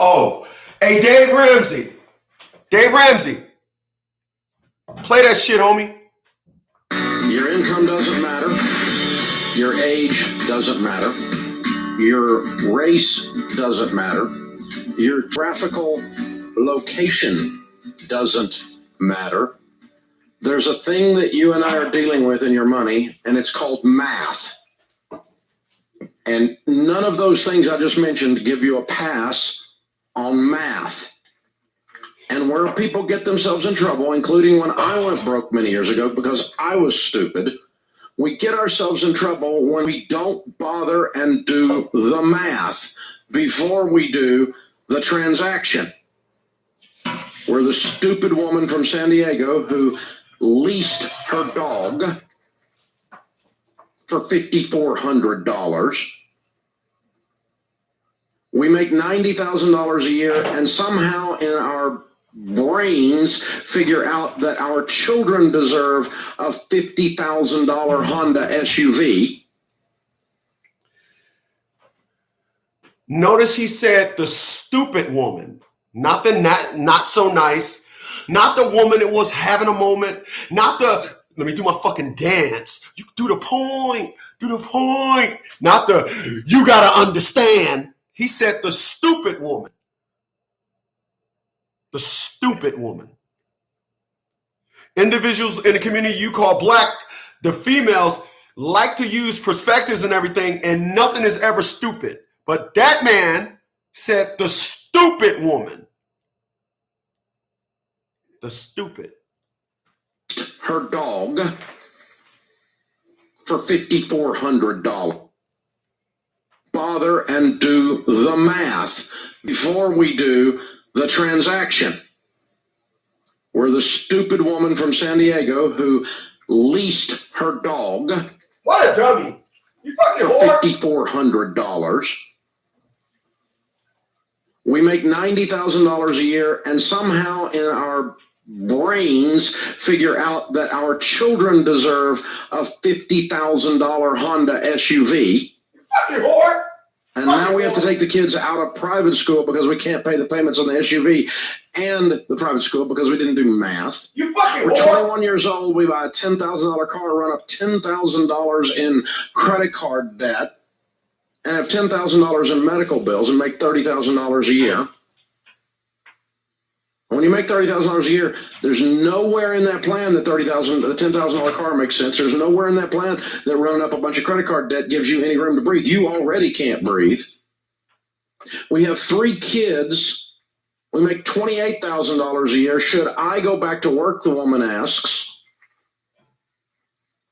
Oh, hey, Dave Ramsey. Dave Ramsey. Play that shit, homie. Your income doesn't matter. Your age doesn't matter. Your race doesn't matter. Your geographical location doesn't matter. There's a thing that you and I are dealing with in your money, and it's called math. And none of those things I just mentioned give you a pass on math. And where people get themselves in trouble, including when I went broke many years ago because I was stupid, we get ourselves in trouble when we don't bother and do the math before we do the transaction. We're the stupid woman from San Diego who leased her dog for $5,400. We make $90,000 a year, and somehow in our brains figure out that our children deserve a $50,000 Honda SUV. Notice he said the stupid woman, not the not so nice, not the woman that was having a moment, not the let me do my fucking dance. You do the point, not the you gotta understand. He said the stupid woman. The stupid woman. Individuals in the community you call black, the females like to use perspectives and everything, and nothing is ever stupid. But that man said the stupid woman. The stupid. Her dog for $5,400. Bother and do the math before we do the transaction. We're the stupid woman from San Diego who leased her dog. What a dummy. You fucking for $5,400. We make $90,000 a year, and somehow in our brains figure out that our children deserve a $50,000 Honda SUV. You fucking whore. And now we have to take the kids out of private school because we can't pay the payments on the SUV and the private school because we didn't do math. You fucking We're whore. 21 years old. We buy a $10,000 car, run up $10,000 in credit card debt, and have $10,000 in medical bills and make $30,000 a year. When you make $30,000 a year, there's nowhere in that plan that the $10,000 car makes sense. There's nowhere in that plan that running up a bunch of credit card debt gives you any room to breathe. You already can't breathe. We have 3 kids. We make $28,000 a year. Should I go back to work, the woman asks.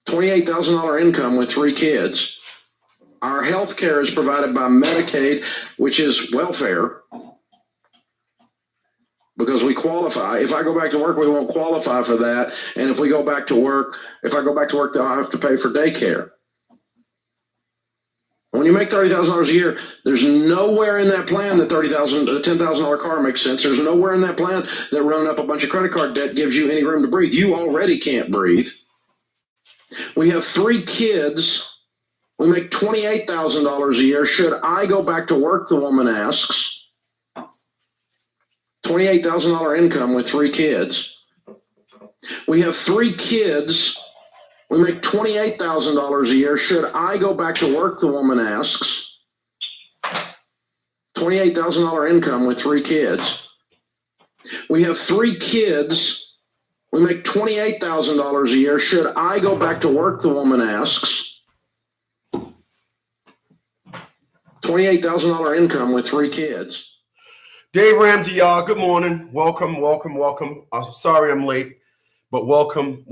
$28,000 income with 3 kids. Our health care is provided by Medicaid, which is welfare. Because we qualify. If I go back to work, we won't qualify for that. And if I go back to work, they'll have to pay for daycare. When you make $30,000 a year, there's nowhere in that plan that the $10,000 car makes sense. There's nowhere in that plan that running up a bunch of credit card debt gives you any room to breathe. You already can't breathe. We have 3 kids. We make $28,000 a year. Should I go back to work, the woman asks. $28,000 income with 3 kids. We have 3 kids. We make $28,000 a year. Should I go back to work, the woman asks. $28,000 income with 3 kids. We have 3 kids. We make $28,000 a year. Should I go back to work, the woman asks. $28,000 income with 3 kids. Dave Ramsey, y'all. Good morning. Welcome. I'm sorry I'm late, but welcome.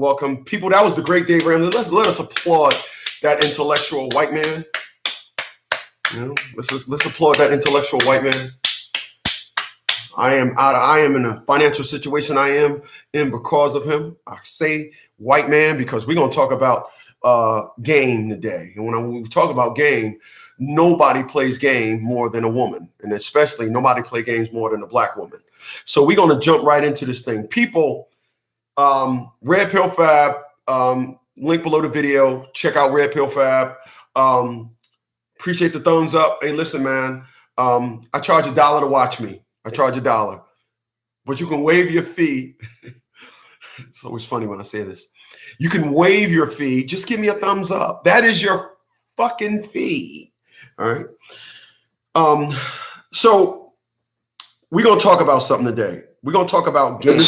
People, that was the great Dave Ramsey. Let us applaud that intellectual white man. You know, let's applaud that intellectual white man. I am in a financial situation I am in because of him. I say white man because we're going to talk about game today. And when we talk about game, nobody plays game more than a woman, and especially nobody plays games more than a black woman. So we're going to jump right into this thing. People, Red Pill Fab, link below the video. Check out Red Pill Fab. Appreciate the thumbs up. Hey, listen, man, I charge $1 to watch me. I charge $1. But you can waive your fee. It's always funny when I say this. You can waive your fee. Just give me a thumbs up. That is your fucking fee. All right. So we're going to talk about something today. We're going to talk about game.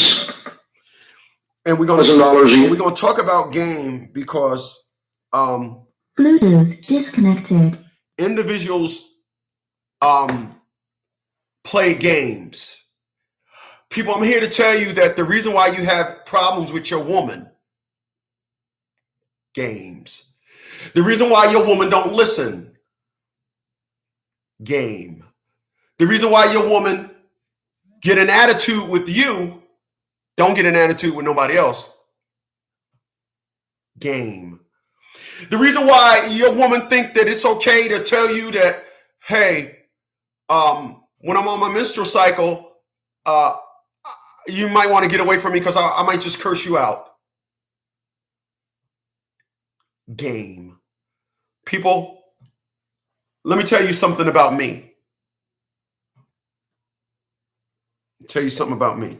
And we're going to talk about game because Bluetooth disconnected. Individuals play games. People, I'm here to tell you that the reason why you have problems with your woman, games. The reason why your woman don't listen, game. The reason why your woman get an attitude with you, don't get an attitude with nobody else, game. The reason why your woman think that it's okay to tell you that, hey, when I'm on my menstrual cycle, you might want to get away from me because I might just curse you out. Game. People, let me tell you something about me. Tell you something about me.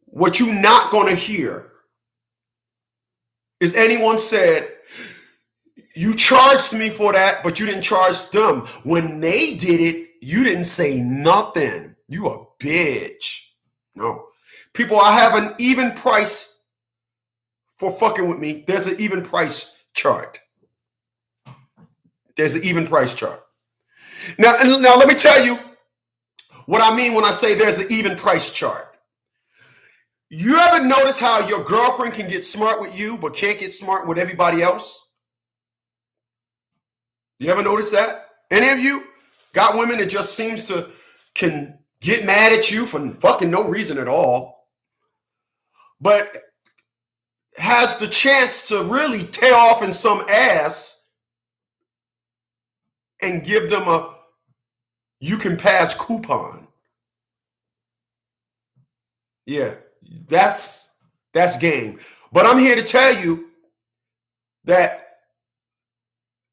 What you're not going to hear is anyone said, you charged me for that, but you didn't charge them. When they did it, you didn't say nothing. You a bitch. No. People, I have an even price for fucking with me. There's an even price chart. There's an even price chart. Now let me tell you what I mean when I say there's an even price chart. You ever notice how your girlfriend can get smart with you, but can't get smart with everybody else? You ever notice that? Any of you got women that just seems to can get mad at you for fucking no reason at all, but has the chance to really tear off in some ass and give them a you can pass coupon. Yeah, that's game. But I'm here to tell you that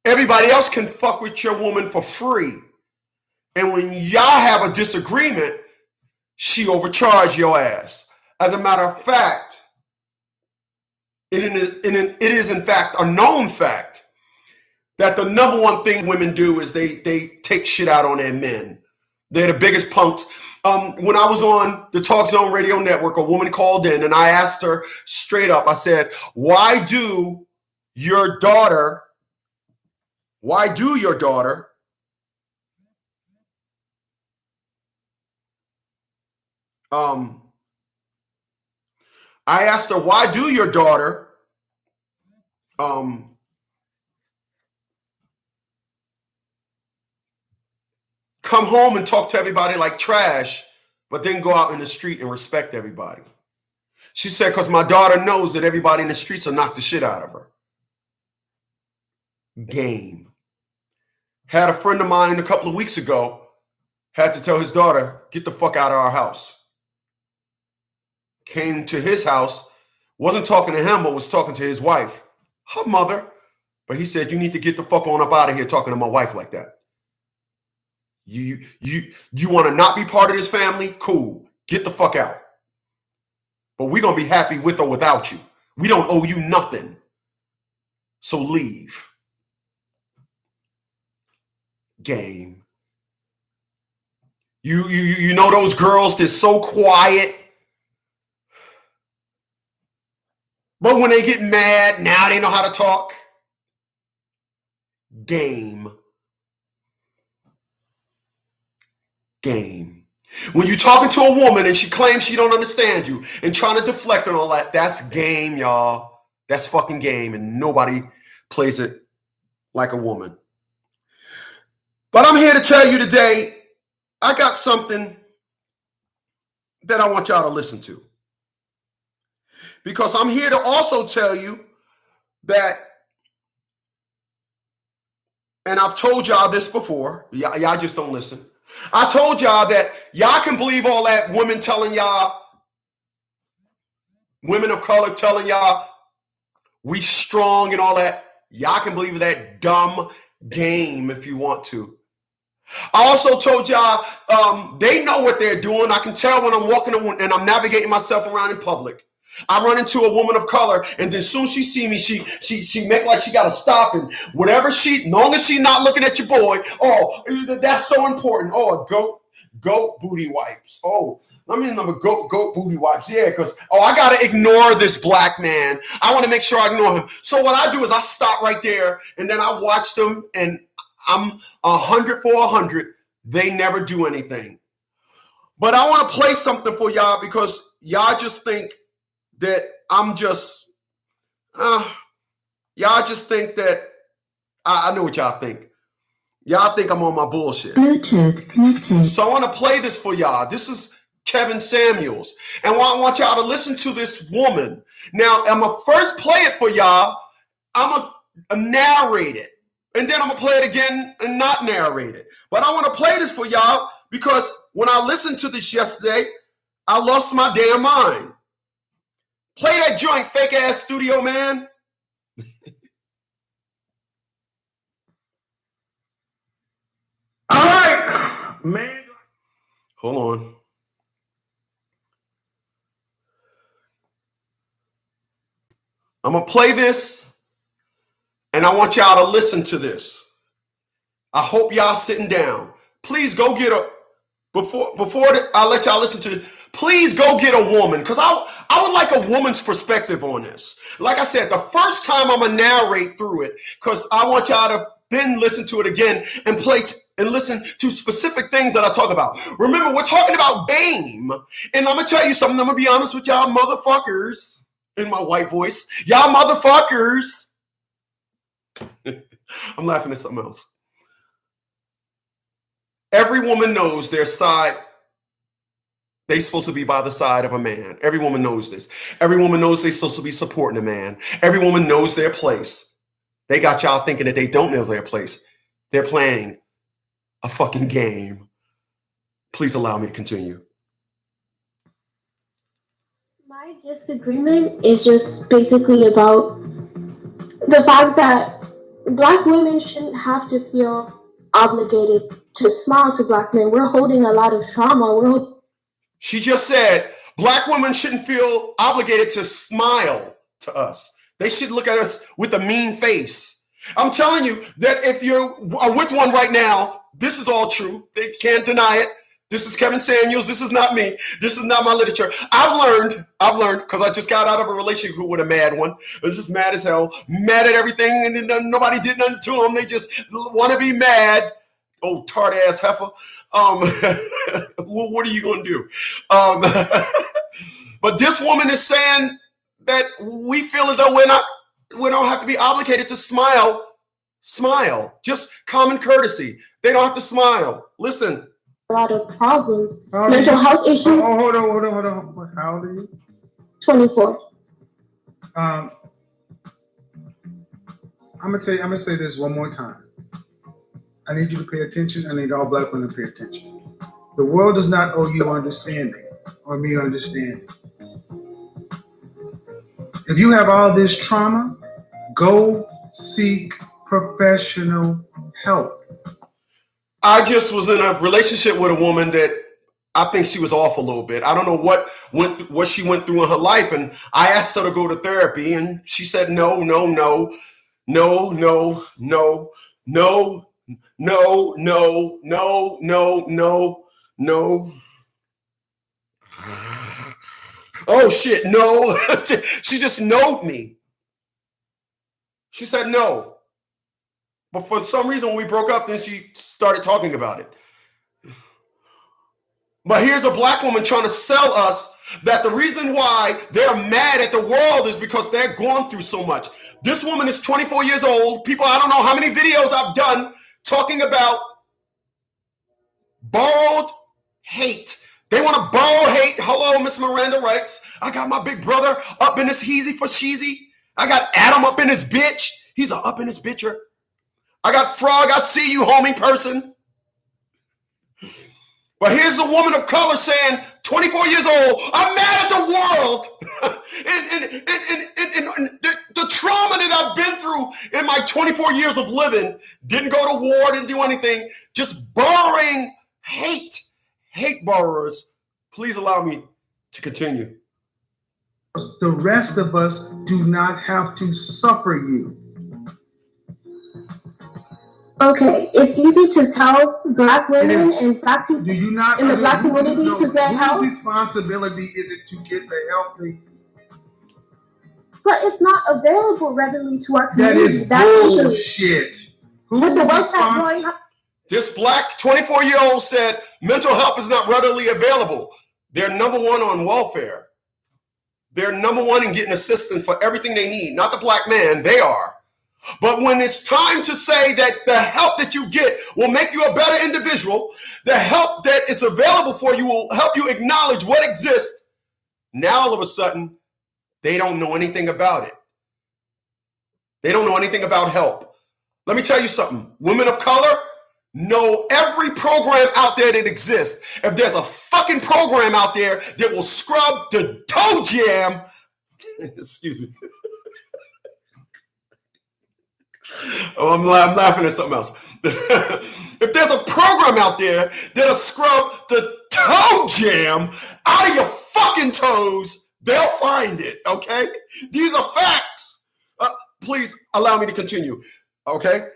everybody else can fuck with your woman for free. And when y'all have a disagreement, she overcharged your ass. As a matter of fact, it is in fact a known fact that the number one thing women do is they take shit out on their men. They're the biggest punks. When I was on the Talk Zone Radio Network, a woman called in and I asked her straight up, I said, why do your daughter I asked her, why do your daughter come home and talk to everybody like trash, but then go out in the street and respect everybody? She said, because my daughter knows that everybody in the streets will knock the shit out of her. Game. Had a friend of mine a couple of weeks ago had to tell his daughter, get the fuck out of our house. Came to his house, wasn't talking to him, but was talking to his wife, her mother. But he said, you need to get the fuck on up out of here talking to my wife like that. You want to not be part of this family? Cool. Get the fuck out. But we're going to be happy with or without you. We don't owe you nothing. So leave. Game. You know those girls that's so quiet, but when they get mad, now they know how to talk. Game. When you're talking to a woman and she claims she don't understand you and trying to deflect and all that, that's game, y'all. That's fucking game, and nobody plays it like a woman. But I'm here to tell you today, I got something that I want y'all to listen to. Because I'm here to also tell you that, and I've told y'all this before, y'all just don't listen. I told y'all that y'all can believe all that women telling y'all, women of color telling y'all we strong and all that. Y'all can believe that dumb game if you want to. I also told y'all they know what they're doing. I can tell when I'm walking and I'm navigating myself around in public. I run into a woman of color, and then soon she see me, she make like she got to stop, and whatever long as she not looking at your boy. Oh, that's so important. Oh, goat booty wipes. Oh, let me remember goat booty wipes. Yeah, because I gotta ignore this black man. I want to make sure I ignore him. So what I do is I stop right there, and then I watch them, and I'm 100 for 100. They never do anything. But I want to play something for y'all because y'all just think that I'm just, y'all just think that, I know what y'all think. Y'all think I'm on my bullshit. Bluetooth connected. So I want to play this for y'all. This is Kevin Samuels. And I want y'all to listen to this woman. Now, I'm going to first play it for y'all. I'm going to narrate it. And then I'm going to play it again and not narrate it. But I want to play this for y'all because when I listened to this yesterday, I lost my damn mind. Play that joint, fake ass studio man. All right, man. Hold on. I'm going to play this, and I want y'all to listen to this. I hope y'all sitting down. Please go get I'll let y'all listen to it. Please go get a woman, because I would like a woman's perspective on this. Like I said, the first time I'm going to narrate through it, because I want y'all to then listen to it again and listen to specific things that I talk about. Remember, we're talking about BAME. And I'm going to tell you something. I'm going to be honest with y'all motherfuckers in my white voice. Y'all motherfuckers. I'm laughing at something else. Every woman knows their side. They're supposed to be by the side of a man. Every woman knows this. Every woman knows they're supposed to be supporting a man. Every woman knows their place. They got y'all thinking that they don't know their place. They're playing a fucking game. Please allow me to continue. My disagreement is just basically about the fact that Black women shouldn't have to feel obligated to smile to Black men. We're holding a lot of trauma. She just said Black women shouldn't feel obligated to smile to us. They should look at us with a mean face. I'm telling you that if you are with one right now, this is all true. They can't deny it. This is Kevin Samuels. This is not me. This is not my literature. I've learned, because I just got out of a relationship with a mad one. I was just mad as hell, mad at everything, and nobody did nothing to them. They just want to be mad. Oh, tart ass heifer. What are you gonna do? But this woman is saying that we feel as though we don't have to be obligated to smile. Smile. Just common courtesy. They don't have to smile. Listen. A lot of problems. Mental health issues. Oh, hold on. How old are you? 24. I'm gonna say this one more time. I need you to pay attention. I need all Black women to pay attention. The world does not owe you understanding or me understanding. If you have all this trauma, go seek professional help. I just was in a relationship with a woman that I think she was off a little bit. I don't know what she went through in her life, and I asked her to go to therapy, and she said no. Oh shit, no. She just knowed me. She said no. But for some reason, when we broke up, then she started talking about it. But here's a Black woman trying to sell us that the reason why they're mad at the world is because they're going through so much. This woman is 24 years old. People, I don't know how many videos I've done talking about borrowed hate. They want to borrow hate. Hello, Miss Miranda writes. I got my big brother up in his heezy for cheesy. I got Adam up in his bitch. He's a up in his bitcher. I got Frog. I see you, homie person. But here's a woman of color saying 24 years old. I'm mad at the world and the trauma that I've been through in my 24 years of living. Didn't go to war, didn't do anything. Just borrowing hate borrowers. Please allow me to continue. The rest of us do not have to suffer you. Okay, it's easy to tell Black women and Black people Do you not in the Black community to get help. Whose responsibility is it to get the help they need? But it's not available readily to our That community. is bullshit. With the website going up. This Black 24-year-old said mental help is not readily available. They're number one on welfare. They're number one in getting assistance for everything they need. Not the Black man, they are. But when it's time to say that the help that you get will make you a better individual, the help that is available for you will help you acknowledge what exists, now all of a sudden, they don't know anything about it. They don't know anything about help. Let me tell you something. Women of color know every program out there that exists. If there's a fucking program out there that will scrub the toe jam, excuse me. Oh, I'm laughing at something else. If there's a program out there that'll scrub the toe jam out of your fucking toes, they'll find it, okay? These are facts. Please allow me to continue, okay?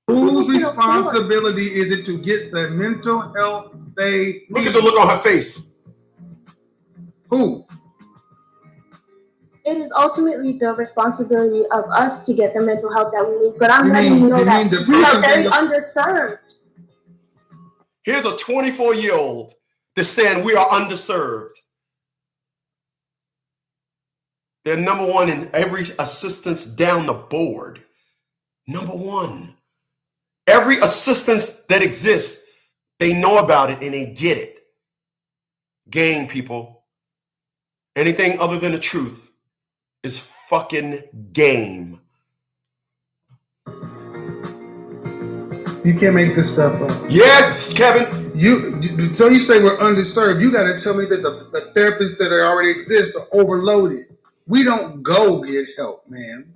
Whose responsibility is it to get the mental health they need? Look at the look on her face. Who? It is ultimately the responsibility of us to get the mental health that we need. But I'm letting you know that we are very underserved. Here's a 24-year-old that's saying we are underserved. They're number one in every assistance down the board. Number one. Every assistance that exists, they know about it and they get it. Game, people. Anything other than the truth is fucking game. You can't make this stuff up. Yes, Kevin. So you say we're underserved. You got to tell me that the therapists that already exist are overloaded. We don't go get help, man.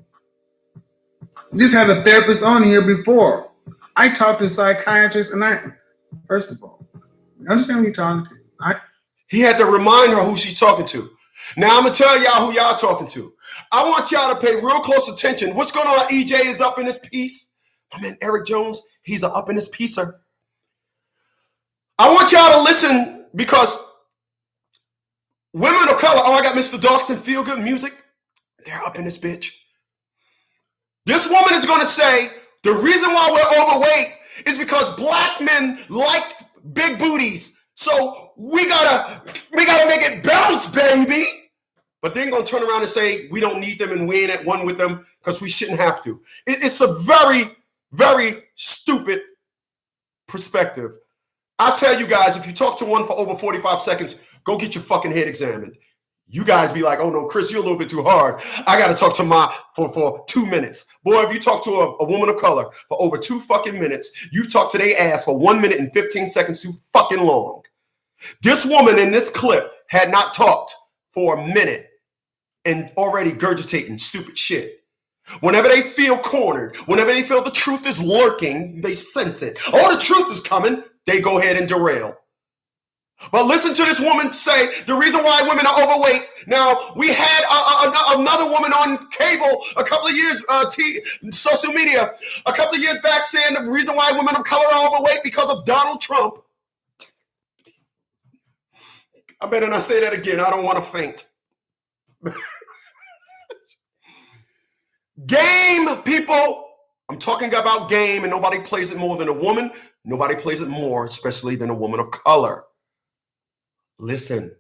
We just had a therapist on here before. I talked to psychiatrists, and first of all, understand who you're talking to. He had to remind her who she's talking to. Now I'm gonna tell y'all who y'all talking to. I want y'all to pay real close attention. What's going on? EJ is up in his piece. My man Eric Jones, he's up in his piecer. I want y'all to listen because women of color. Oh, I got Mr. Dawson Feel Good Music. They're up in this bitch. This woman is gonna say the reason why we're overweight is because Black men like big booties. So we gotta make it bounce, baby. But then gonna turn around and say we don't need them and we ain't at one with them because we shouldn't have to. It's a very, very stupid perspective. I tell you guys, if you talk to one for over 45 seconds, go get your fucking head examined. You guys be like, oh no, Chris, you're a little bit too hard. I gotta talk to for 2 minutes. Boy, if you talk to a woman of color for over 2 fucking minutes, you've talked to their ass for 1 minute and 15 seconds too fucking long. This woman in this clip had not talked for a minute and already gurgitating stupid shit. Whenever they feel cornered, whenever they feel the truth is lurking, they sense it. Oh, the truth is coming, they go ahead and derail. But listen to this woman say the reason why women are overweight. Now, we had another woman on cable a couple of years, social media, a couple of years back saying the reason why women of color are overweight because of Donald Trump. I better not say that again. I don't want to faint. Game, people. I'm talking about game, and nobody plays it more than a woman. Nobody plays it more, especially than a woman of color. Listen.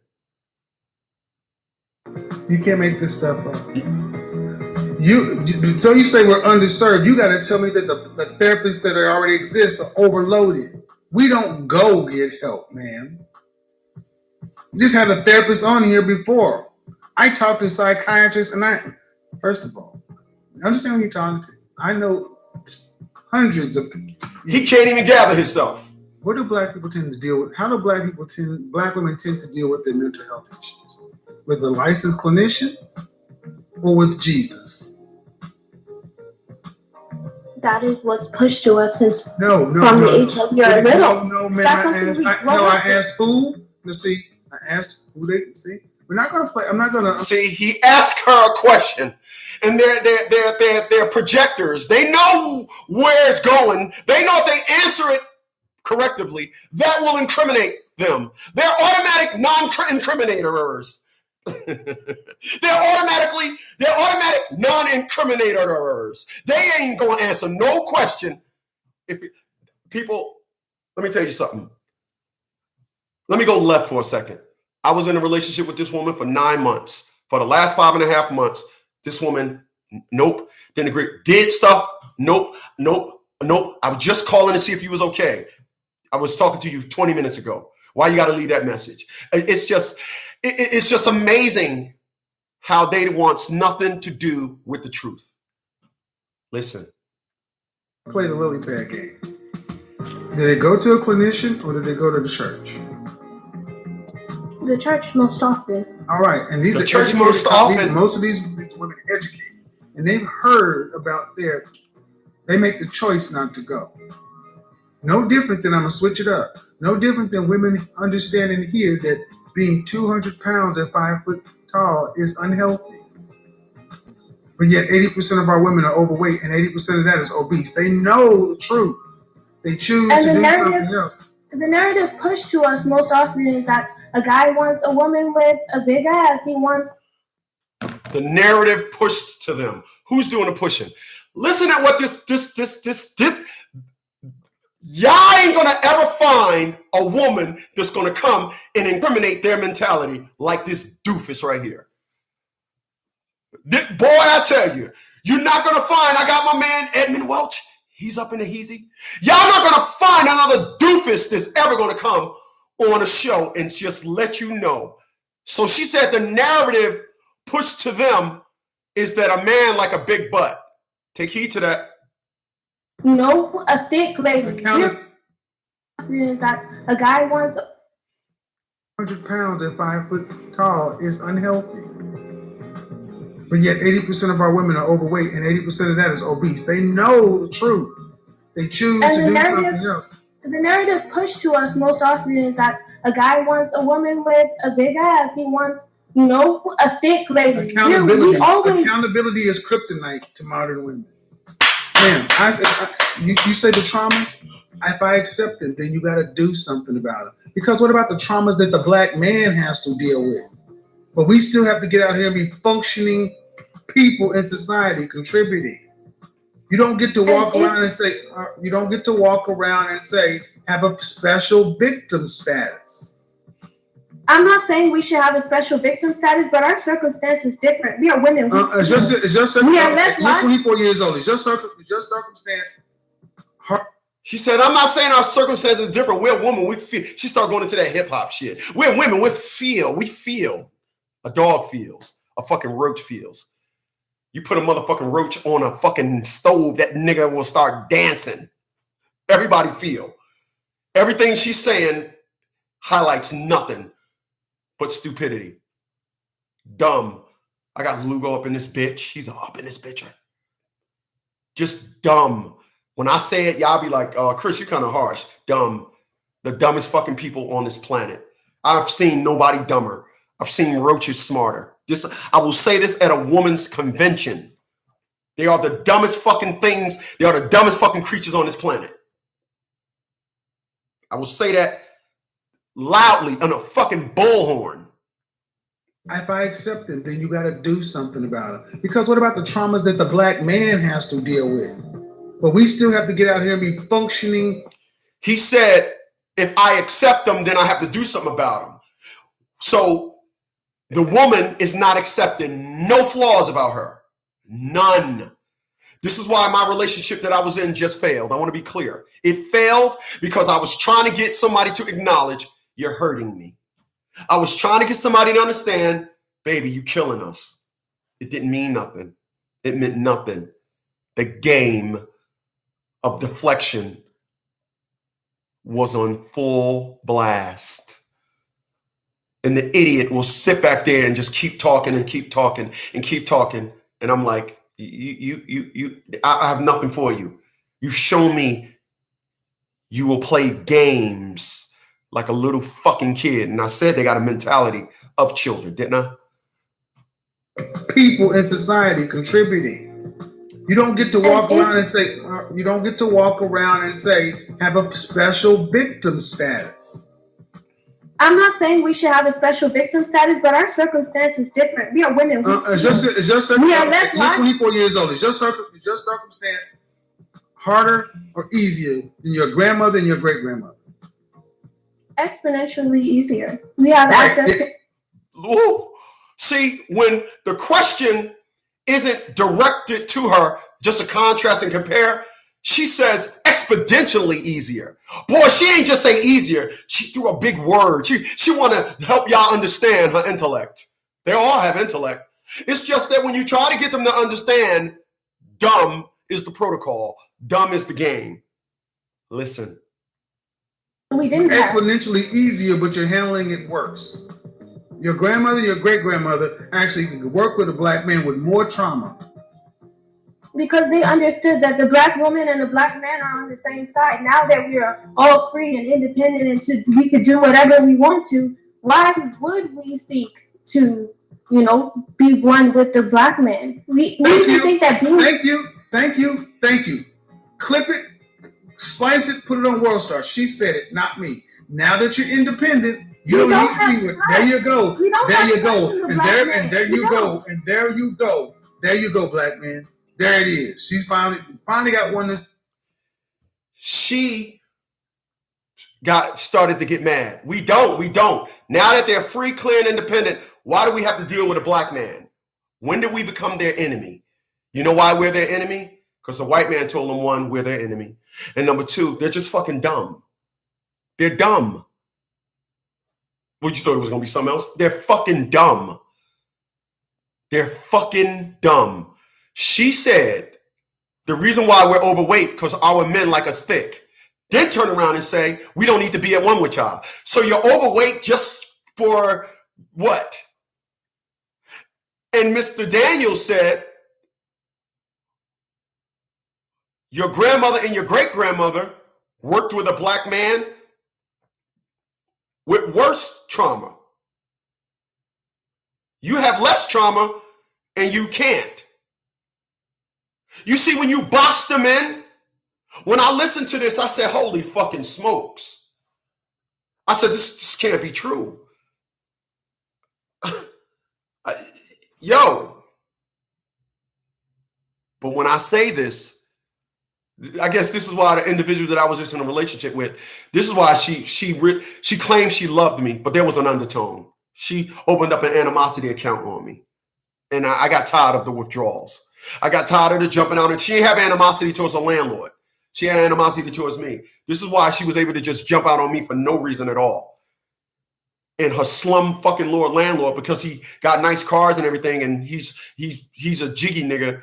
You can't make this stuff up. So you say we're underserved. You got to tell me that the therapists that already exist are overloaded. We don't go get help, man. You just had a therapist on here before. I talked to psychiatrists, and first of all, understand who you're talking to. I know hundreds of people. He can't even gather himself. What do black people tend to deal with? How do black women tend to deal with their mental health issues? With a licensed clinician or with Jesus? That is what's pushed to us since No, from the age of you're little. No, man. That's I asked who. Let's see. I asked who they see. We're not gonna play. I'm not gonna see. He asked her a question, and they're projectors. They know where it's going. They know if they answer it correctly, that will incriminate them. They're automatic non-incriminators. They're automatic non-incriminators. They ain't gonna answer no question. People, let me tell you something. Let me go left for a second. I was in a relationship with this woman for 9 months. For the last 5.5 months, this woman, nope, didn't agree. Did stuff, nope. I was just calling to see if you was okay. I was talking to you 20 minutes ago. Why you got to leave that message? It's just amazing how they wants nothing to do with the truth. Listen. Play the lily pad game. Did they go to a clinician or did they go to the church? The church most often. All right, and these the are church most often. Most of these women educated, and they've heard about therapy. They make the choice not to go. No different than, I'm gonna switch it up. No different than women understand and hear that being 200 pounds and 5 foot tall is unhealthy. But yet 80% of our women are overweight and 80% of that is obese. They know the truth. They choose to do something else. The narrative pushed to us most often is that a guy wants a woman with a big ass. He wants. The narrative pushed to them. Who's doing the pushing? Listen at what this. Y'all ain't gonna ever find a woman that's gonna come and incriminate their mentality like this doofus right here. Boy, I tell you, you're not gonna find. I got my man Edmund Welch. He's up in the heezy. Y'all not gonna find another doofus that's ever gonna come on a show and just let you know. So she said the narrative pushed to them is that a man like a big butt. Take heed to that. No, a thick lady. Is that a guy wants 100 pounds and 5 foot tall is unhealthy. But yet 80% of our women are overweight and 80% of that is obese. They know the truth. They choose to do something else. The narrative pushed to us most often is that a guy wants a woman with a big ass. He wants, a thick lady. Accountability is kryptonite to modern women. Man, you say the traumas? If I accept them, then you got to do something about it. Because what about the traumas that the black man has to deal with? But we still have to get out here and be functioning people in society, contributing. You don't get to walk around and say, have a special victim status. I'm not saying we should have a special victim status, but our circumstance is different. We are women. Is your circumstance? You're 24 years old. Is your circumstance hard? She said, I'm not saying our circumstance is different. We're women. We feel. She started going into that hip hop shit. We're women. We feel. A dog feels. A fucking roach feels. You put a motherfucking roach on a fucking stove, that nigga will start dancing. Everybody feel. Everything she's saying highlights nothing but stupidity. Dumb. I got Lugo up in this bitch. He's up in this bitch. Just dumb. When I say it, y'all be like, Chris, you're kind of harsh. Dumb. The dumbest fucking people on this planet. I've seen nobody dumber. I've seen roaches smarter. I will say this at a woman's convention. They are the dumbest fucking things. They are the dumbest fucking creatures on this planet. I will say that loudly on a fucking bullhorn. If I accept it, then you got to do something about it. Because what about the traumas that the black man has to deal with? But we still have to get out here and be functioning. He said, if I accept them, then I have to do something about them. So the woman is not accepting no flaws about her. None. This is why my relationship that I was in just failed. I want to be clear. It failed because I was trying to get somebody to acknowledge you're hurting me. I was trying to get somebody to understand, baby, you killing us. It didn't mean nothing. It meant nothing. The game of deflection was on full blast. And the idiot will sit back there and just keep talking and keep talking and keep talking. And I'm like, I have nothing for you. You've shown me you will play games like a little fucking kid. And I said they got a mentality of children, didn't I? People in society contributing. You don't get to walk around and say, have a special victim status. I'm not saying we should have a special victim status, but our circumstance is different. We are women. You're 24 years old. Is your circumstance harder or easier than your grandmother and your great grandmother? Exponentially easier. We have access to. Ooh. See, when the question isn't directed to her, just a contrast and compare, she says exponentially easier. Boy, she ain't just say easier. She threw a big word. She want to help y'all understand her intellect. They all have intellect. It's just that when you try to get them to understand, dumb is the protocol. Dumb is the game. Listen. We didn't exponentially easier, but you're handling it worse. Your grandmother, your great grandmother actually could work with a black man with more trauma. Because they understood that the black woman and the black man are on the same side. Now that we are all free and independent and we could do whatever we want to, why would we seek to, be one with the black man? We think that being... Thank you. Clip it, slice it, put it on World Star. She said it, not me. Now that you're independent, you don't need to be with. There you go. There you go. And there you go. And there you go. There you go, black man. There it is. She's finally got one that's... She started to get mad. We don't. Now that they're free, clear, and independent, why do we have to deal with a black man? When did we become their enemy? You know why we're their enemy? Because the white man told them, one, we're their enemy. And number two, they're just fucking dumb. They're dumb. What, you thought it was going to be something else? They're fucking dumb. They're fucking dumb. She said the reason why we're overweight because our men like us thick. Then turn around and say, we don't need to be at one with y'all. So you're overweight just for what? And Mr. Daniels said, your grandmother and your great-grandmother worked with a black man with worse trauma. You have less trauma and you can't. You see, when you box them in, when I listened to this, I said, holy fucking smokes. I said, this can't be true. Yo. But when I say this, I guess this is why the individual that I was just in a relationship with, this is why she claimed she loved me, but there was an undertone. She opened up an animosity account on me. And I got tired of the withdrawals. I got tired of the jumping out, and she didn't have animosity towards her landlord. She had animosity towards me. This is why she was able to just jump out on me for no reason at all. And her slum fucking landlord, because he got nice cars and everything, and he's a jiggy nigga,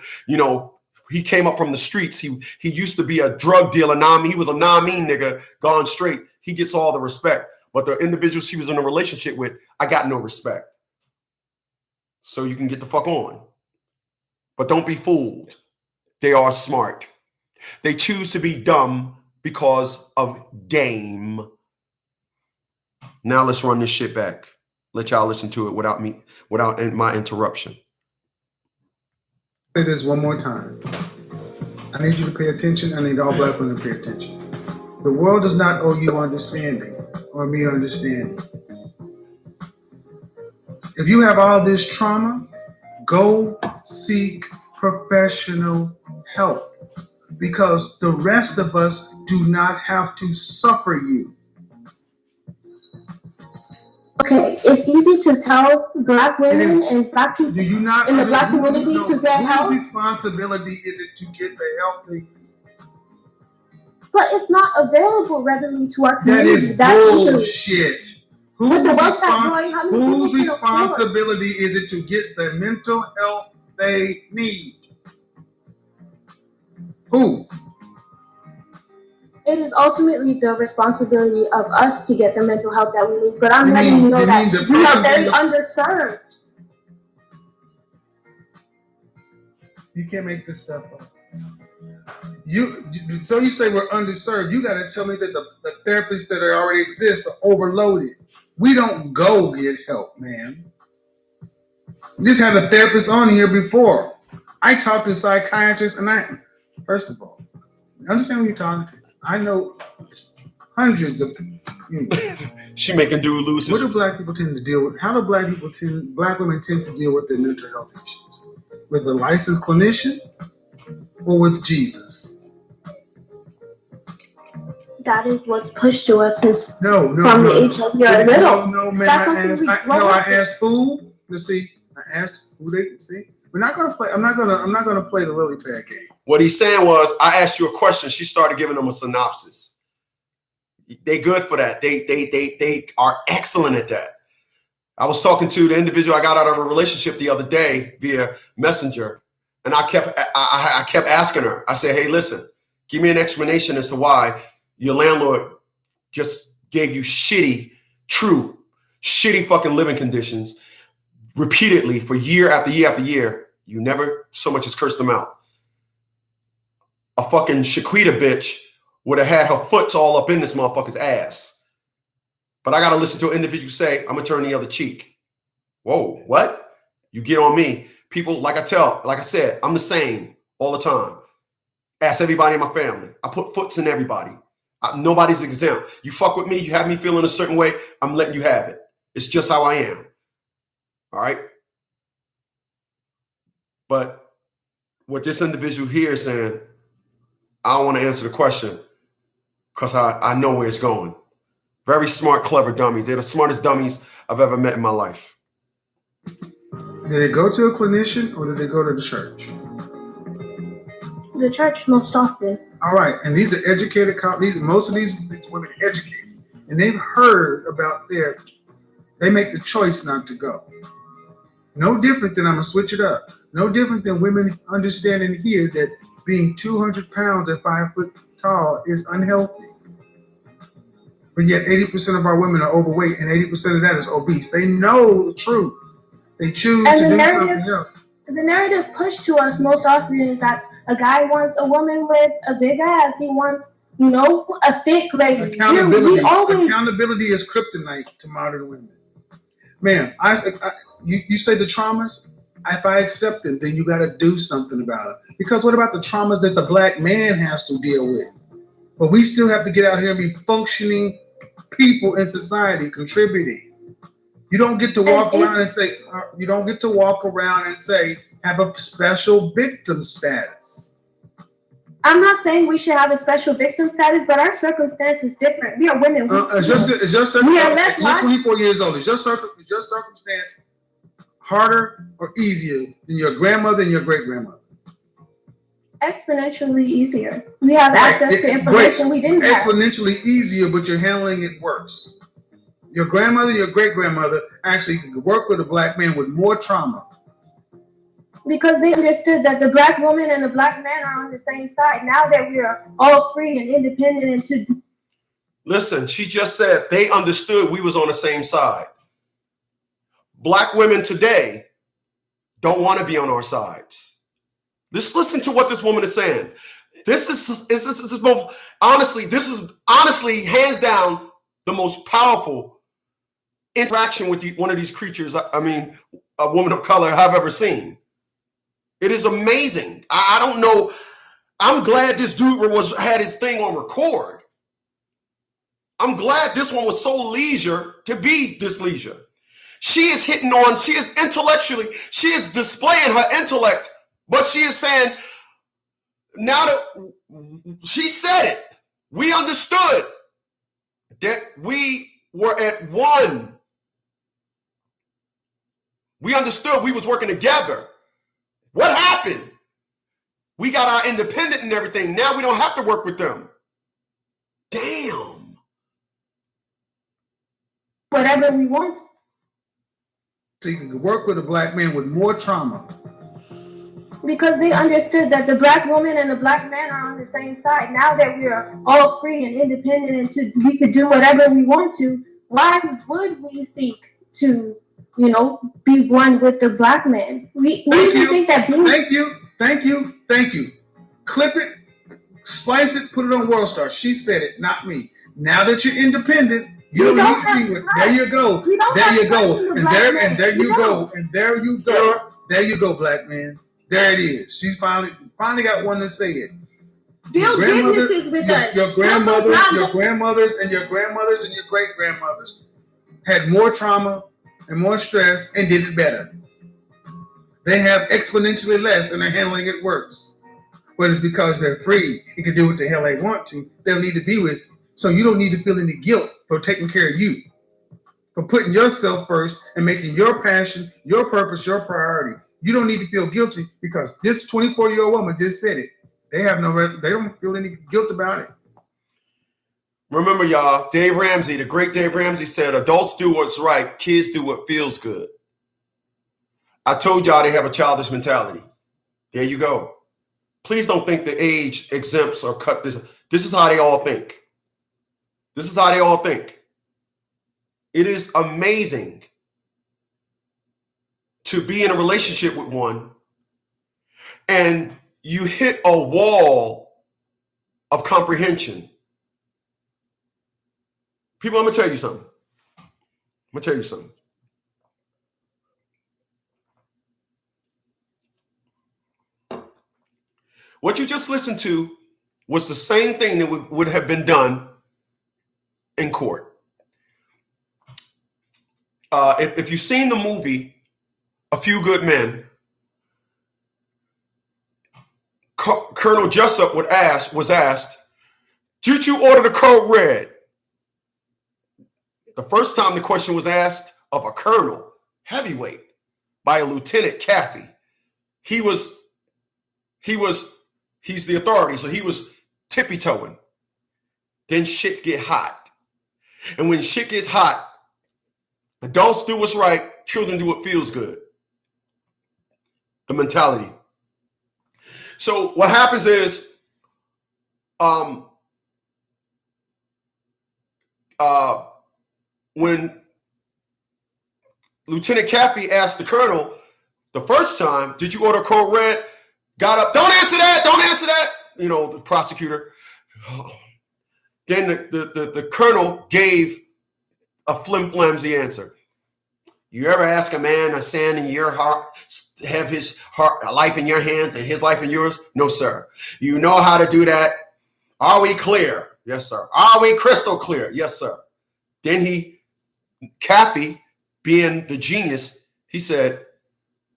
he came up from the streets. He used to be a drug dealer. He was a non-mean nigga gone straight. He gets all the respect. But the individual she was in a relationship with, I got no respect. So you can get the fuck on. But don't be fooled. They are smart. They choose to be dumb because of game. Now let's run this shit back. Let y'all listen to it without my interruption. Say this one more time. I need you to pay attention. I need all black women to pay attention. The world does not owe you understanding or me understanding. If you have all this trauma, go seek professional help, because the rest of us do not have to suffer you. Okay, it's easy to tell black women and black people in the black community to get help. Whose responsibility is it to get the help? But it's not available readily to our community. That is bullshit. Whose responsibility is it to get the mental health they need? Who? it is ultimately the responsibility of us to get the mental health that we need. But I'm You letting mean- you know you that mean the we are person very being- underserved. You can't make this stuff up. So you say we're underserved. You got to tell me that the therapists that already exist are overloaded. We don't go get help, man. You just had a therapist on here before. I talked to psychiatrists, and first of all, understand who you're talking to. I know hundreds of. She making dude lose What his. do black people tend to deal with? How do black women tend to deal with their mental health issues? With a licensed clinician or with Jesus? That is what's pushed to us since No, from the age of your little. No, man. That's I something asked. we I grow up with. asked who. Let's see. I asked who they see. We're not gonna play. I'm not gonna play the lily pad game. What he's saying was, I asked you a question. She started giving them a synopsis. They good for that. They are excellent at that. I was talking to the individual I got out of a relationship the other day via Messenger, and I kept asking her. I said, "Hey, listen, give me an explanation as to why your landlord just gave you shitty fucking living conditions repeatedly for year after year after year. You never so much as cursed them out. A fucking Shaquita bitch would have had her foots all up in this motherfucker's ass. But I got to listen to an individual say, I'm going to turn the other cheek. Whoa, what? You get on me. People, like I said, I'm the same all the time. Ask everybody in my family. I put foots in everybody. Nobody's exempt. You fuck with me, you have me feeling a certain way, I'm letting you have it. It's just how I am. All right? But what this individual here is saying, I don't want to answer the question because I know where it's going. Very smart, clever dummies. They're the smartest dummies I've ever met in my life. Did they go to a clinician or did they go to the church? The church most often. All right, and these are educated. Most of these women are educated, and they've heard about therapy. They make the choice not to go. No different than, I'm gonna switch it up. No different than women understanding here that being 200 pounds and 5 foot tall is unhealthy. But yet 80% of our women are overweight and 80% of that is obese. They know the truth. They choose to do something else. The narrative pushed to us most often is that a guy wants a woman with a big ass. He wants, a thick lady. Accountability is kryptonite to modern women. Man, you say the traumas. If I accept them, then you got to do something about it. Because what about the traumas that the black man has to deal with? But we still have to get out here and be functioning people in society, contributing. You don't get to walk around and say, have a special victim status. I'm not saying we should have a special victim status, but our circumstance is different. We are women. You're 24 years old. Is your circumstance harder or easier than your grandmother and your great-grandmother? Exponentially easier. We have access to information we didn't have. Exponentially easier, but you're handling it worse. Your grandmother, your great-grandmother actually could work with a black man with more trauma. Because they understood that the black woman and the black man are on the same side. Now that we are all free and independent and Listen, she just said they understood we was on the same side. Black women today don't want to be on our sides. Just listen to what this woman is saying. This is honestly hands down the most powerful interaction with one of these creatures, a woman of color I've ever seen. It is amazing. I don't know. I'm glad this dude had his thing on record. I'm glad this one was so leisure to be this leisure. She is she is displaying her intellect, but she is saying, now that she said it, we understood that we were at one. We understood we was working together. What happened? We got our independent and everything. Now we don't have to work with them. Damn. whatever we want. So you can work with a black man with more trauma. because they understood that the black woman and the black man are on the same side. Now that we are all free and independent and we could do whatever we want to, why would we seek to, be one with the black man? We think that being... Thank you. Clip it, slice it, put it on World Star. She said it, not me. Now that you're independent, you don't need to be with. There you go. There you go. And there you go. And there you go. There you go, black man. There it is. She's finally got one to say it. Build businesses with us. Your grandmothers, and your great grandmothers had more trauma and more stress and did it better. They have exponentially less and are handling it worse. But it's because they're free and can do what the hell they want to. They don't need to be with you. So you don't need to feel any guilt for taking care of you, for putting yourself first and making your passion, your purpose, your priority. You don't need to feel guilty because this 24-year-old woman just said it. They don't feel any guilt about it. Remember, y'all, Dave Ramsey, the great Dave Ramsey said, adults do what's right, kids do what feels good. I told y'all they have a childish mentality. There you go. Please don't think the age exempts or cut this. This is how they all think. This is how they all think. It is amazing to be in a relationship with one and you hit a wall of comprehension. People, I'm going to tell you something. What you just listened to was the same thing that would have been done in court. If you've seen the movie A Few Good Men, Colonel Jessup was asked, did you order the code red? The first time the question was asked of a colonel, heavyweight, by a Lieutenant Caffey, he's the authority, so he was tippy-toeing. Then shit get hot. And when shit gets hot, adults do what's right, children do what feels good. The mentality. So what happens is, when Lieutenant Caffey asked the colonel the first time, did you order code red? Got up, don't answer that. The prosecutor. Then the colonel gave a flim-flamsy answer. You ever ask a man a sand in your heart, have his heart, a life in your hands and his life in yours? No, sir. You know how to do that? Are we clear? Yes, sir. Are we crystal clear? Yes, sir. Then Caffey, being the genius, he said,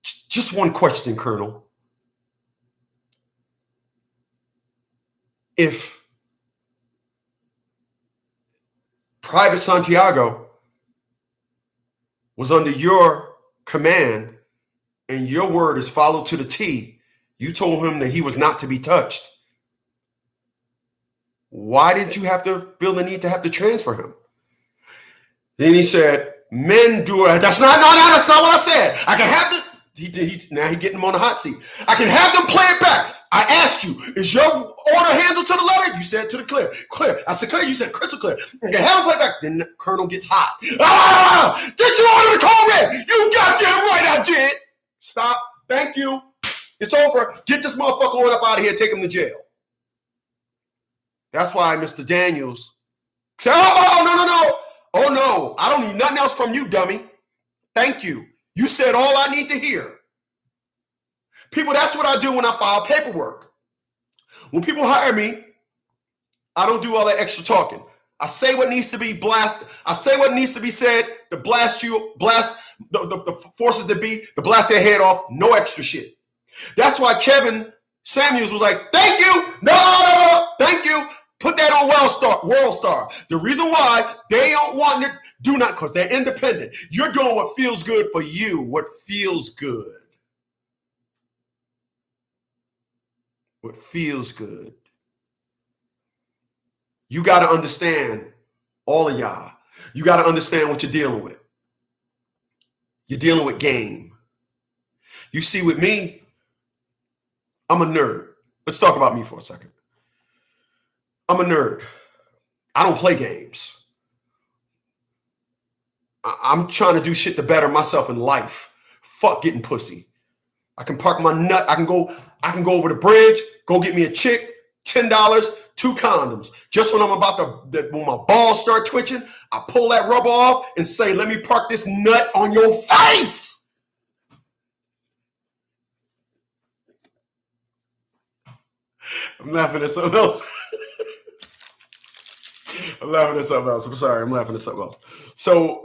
just one question, Colonel. If Private Santiago was under your command and your word is followed to the T, you told him that he was not to be touched. Why did you have to feel the need to have to transfer him? Then he said, men do it. That's not what I said. I can have now he getting him on the hot seat. I can have them play it back. I asked you, is your order handled to the letter? You said to the clear. Clear. I said clear. You said crystal clear. I can have them play it back. Then the colonel gets hot. Did you order the code red? You goddamn right I did. Stop. Thank you. It's over. Get this motherfucker on up out of here. Take him to jail. That's why Mr. Daniels said, no. Oh, no. I don't need nothing else from you, dummy. Thank you. You said all I need to hear. People, that's what I do when I file paperwork. When people hire me, I don't do all that extra talking. I say what needs to be blasted. I say what needs to be said to blast the forces that be, to blast their head off. No extra shit. That's why Kevin Samuels was like, thank you. No. Thank you. Put that on World Star. The reason why they don't want to do not, because they're independent. You're doing what feels good for you. What feels good. What feels good. You got to understand, all of y'all. You got to understand what you're dealing with. You're dealing with game. You see, with me, I'm a nerd. Let's talk about me for a second. I'm a nerd. I don't play games. I'm trying to do shit to better myself in life. Fuck getting pussy. I can park my nut. I can go over the bridge, go get me a chick, $10, 2 condoms. Just when I'm about to, when my balls start twitching, I pull that rubber off and say, let me park this nut on your face. I'm laughing at something else. I'm laughing at something else. I'm sorry. I'm laughing at something else. So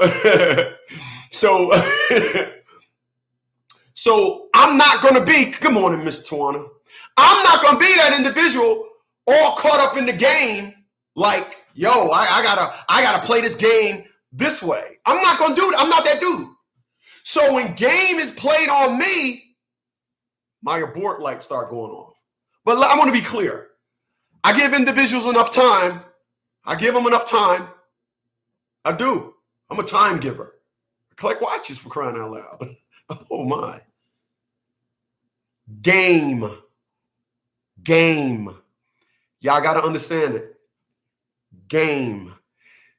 I'm not going to be, good morning, Miss Tawana. I'm not going to be that individual all caught up in the game like, yo, I gotta play this game this way. I'm not going to do it. I'm not that dude. So when game is played on me, my abort lights start going off. But I want to be clear. I give individuals enough time. I give them enough time. I do. I'm a time giver. I collect watches, for crying out loud. Oh my. Game. Y'all got to understand it. Game.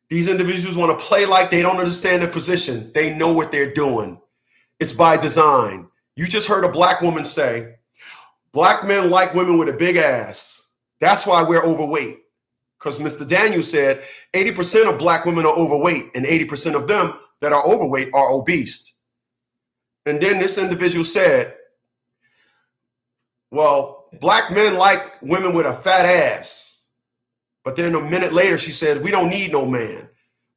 These individuals want to play like they don't understand their position. They know what they're doing. It's by design. You just heard a black woman say, black men like women with a big ass. That's why we're overweight. Because Mr. Daniel said 80% of black women are overweight and 80% of them that are overweight are obese. And then this individual said, well, black men like women with a fat ass. But then a minute later, she said, we don't need no man.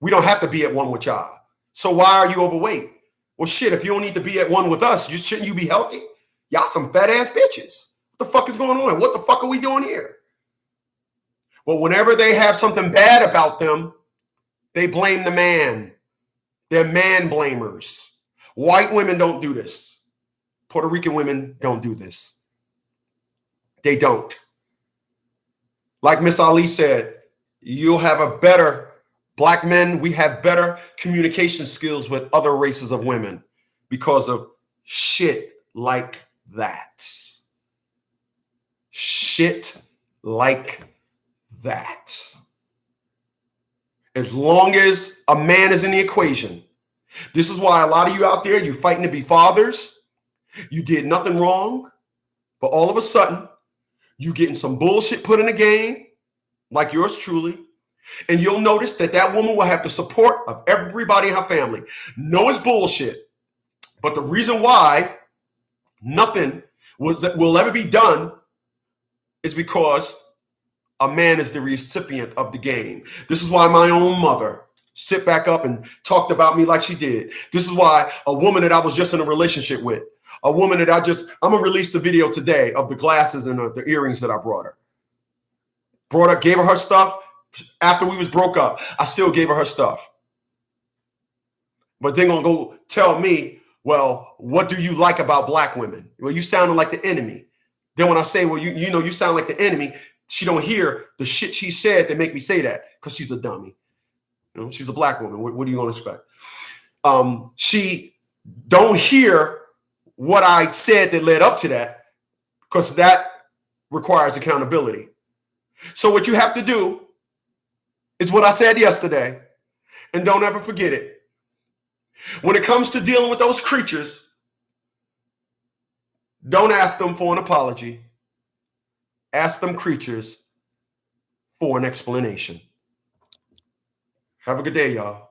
We don't have to be at one with y'all. So why are you overweight? Well, shit, if you don't need to be at one with us, shouldn't you be healthy? Y'all some fat ass bitches. What the fuck is going on? What the fuck are we doing here? Well, whenever they have something bad about them, they blame the man. They're man blamers. White women don't do this. Puerto Rican women don't do this. They don't. Like Miss Ali said, you'll have a better, black men, we have better communication skills with other races of women because of shit like that. Shit like that. As long as a man is in the equation. This is why a lot of you out there, you fighting to be fathers. You did nothing wrong, but all of a sudden, you getting some bullshit put in the game, like yours truly, and you'll notice that that woman will have the support of everybody in her family. No, it's bullshit, but the reason why nothing will ever be done is because a man is the recipient of the game. This is why my own mother sit back up and talked about me like she did. This is why a woman that I was just in a relationship with, a woman that I'm going to release the video today of the glasses and the earrings that I brought her. Gave her stuff. After we was broke up, I still gave her stuff. But they're going to go tell me, well, what do you like about black women? Well, you sounding like the enemy. Then when I say, well, you sound like the enemy, she don't hear the shit she said that make me say that because she's a dummy. You know, she's a black woman. What are you going to expect? She don't hear what I said that led up to that because that requires accountability. So what you have to do is what I said yesterday, and don't ever forget it. When it comes to dealing with those creatures, don't ask them for an apology. Ask them creatures for an explanation. Have a good day, y'all.